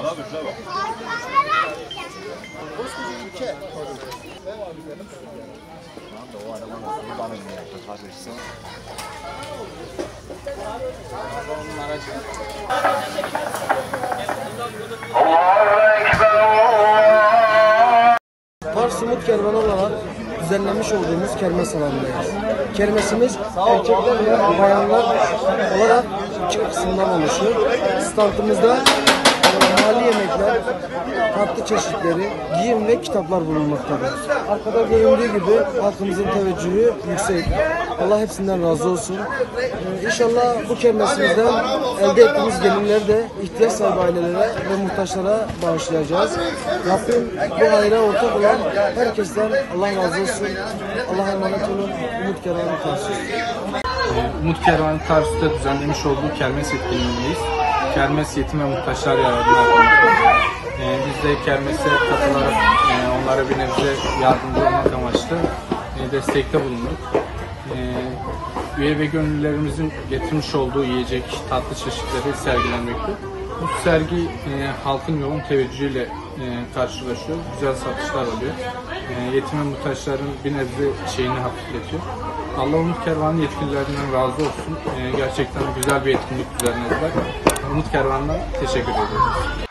Abi şuna bak. O adamın kurbanı mı yaptı kardeşsin? Kars Umut Kervanı olarak düzenlemiş olduğumuz kermes alanındayız. Kermesimiz erkekler ve bayanlar olarak iki kısımdan oluşuyor. Standımızda mahalli yemekler, tatlı çeşitleri, giyim ve kitaplar bulunmaktadır. Arkada göründüğü gibi halkımızın teveccühü yüksek. Allah hepsinden razı olsun. İnşallah bu kermesimizden elde ettiğimiz gelirleri de ihtiyaç sahibi ailelere ve muhtaçlara bağışlayacağız. Rabbim bu hayra ortak olan herkesten Allah razı olsun. Allah'a emanet olun. Umut Kervanı Tarsus. Umut Kervanı Tarsus'ta düzenlemiş olduğu kermes etkinliğindeyiz. Kermes yetim ve muhtaçlar yararına biz de kermese katılarak onlara bir nebze yardımcı olmak amaçlı destekte bulunduk. Üye ve gönüllülerimizin getirmiş olduğu yiyecek, tatlı çeşitleri sergilenmekte. Bu sergi halkın yoğun teveccühüyle karşılaşıyor. Güzel satışlar oluyor. Yetim ve muhtaçların bir nebze şeyini hafifletiyor. Allah Umut Kervanı yetkililerinden razı olsun. Gerçekten güzel bir etkinlik düzenlediler. Umut Kervanı'na teşekkür ediyoruz.